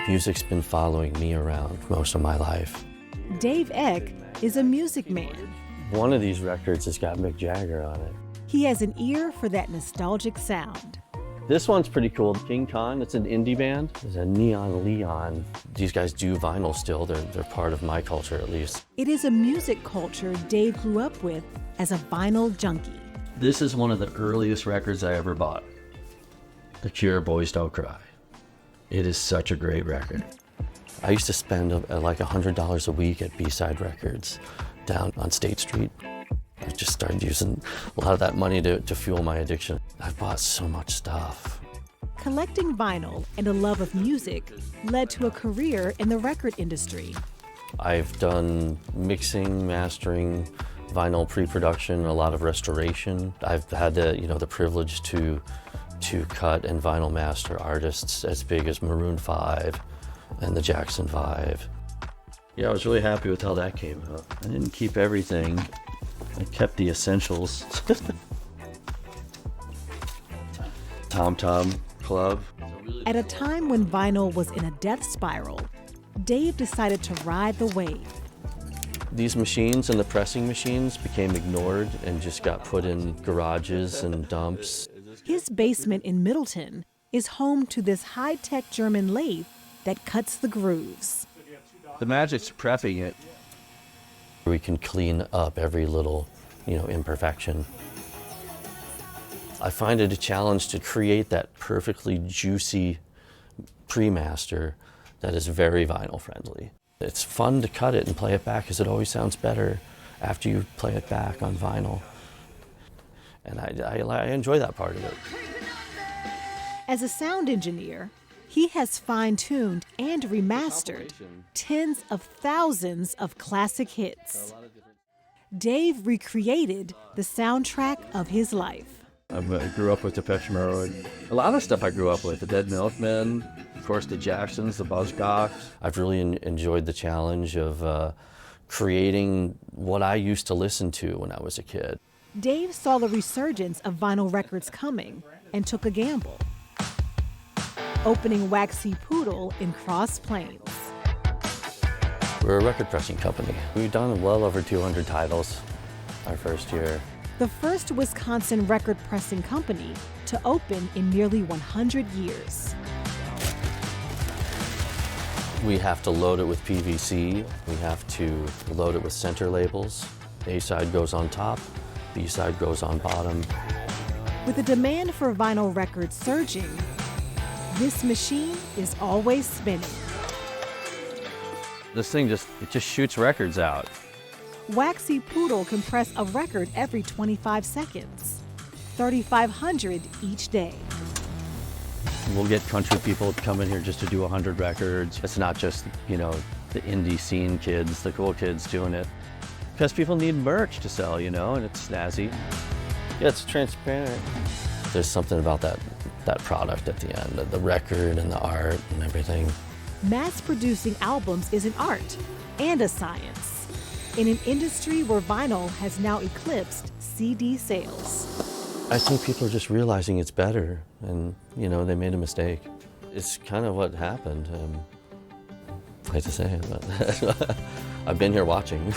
Music's been following me around most of my life. Dave Eck is a music man. One of these records has got Mick Jagger on it. He has an ear for that nostalgic sound. This one's pretty cool. King Khan, it's an indie band. There's a Neon Leon. These guys do vinyl still. They're part of my culture, at least. It is a music culture Dave grew up with as a vinyl junkie. This is one of the earliest records I ever bought. The Cure, Boys Don't Cry. It is such a great record. I used to spend like $100 a week at B-Side Records down on State Street. I just started using a lot of that money to fuel my addiction. I've bought so much stuff. Collecting vinyl and a love of music led to a career in the record industry. I've done mixing, mastering, vinyl pre-production, a lot of restoration. I've had the privilege to cut and vinyl master artists as big as Maroon 5 and the Jackson 5. Yeah, I was really happy with how that came out. I didn't keep everything. I kept the essentials. Tom Tom Club. At a time when vinyl was in a death spiral, Dave decided to ride the wave. These machines and the pressing machines became ignored and just got put in garages and dumps. His basement in Middleton is home to this high-tech German lathe that cuts the grooves. The magic's prepping it. We can clean up every little, imperfection. I find it a challenge to create that perfectly juicy pre-master that is very vinyl friendly. It's fun to cut it and play it back because it always sounds better after you play it back on vinyl. And I enjoy that part of it. As a sound engineer, he has fine-tuned and remastered tens of thousands of classic hits. Dave recreated the soundtrack of his life. I grew up with Depeche Mode. A lot of stuff I grew up with. The Dead Milkmen, of course the Jacksons, the Buzzcocks. I've really enjoyed the challenge of creating what I used to listen to when I was a kid. Dave saw the resurgence of vinyl records coming and took a gamble, opening Waxy Poodle in Cross Plains. We're a record pressing company. We've done well over 200 titles our first year. The first Wisconsin record pressing company to open in nearly 100 years. We have to load it with PVC. We have to load it with center labels. A side goes on top, B side goes on bottom. With the demand for vinyl records surging, this machine is always spinning. This thing just shoots records out. Waxy Poodle can press a record every 25 seconds, 3,500 each day. We'll get country people to come in here just to do 100 records. It's not just, The indie scene kids, the cool kids doing it. Because people need merch to sell, and it's snazzy. yeah, it's transparent. There's something about that product at the end, the record and the art and everything. Mass-producing albums is an art and a science in an industry where vinyl has now eclipsed CD sales. I think people are just realizing it's better and, they made a mistake. It's kind of what happened. I hate to say it, but I've been here watching.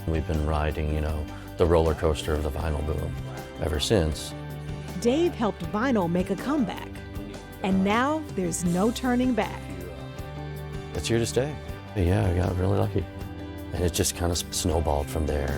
We've been riding, the roller coaster of the vinyl boom ever since. Dave helped vinyl make a comeback, and now there's no turning back. It's here to stay. Yeah, I got really lucky. And it just kind of snowballed from there.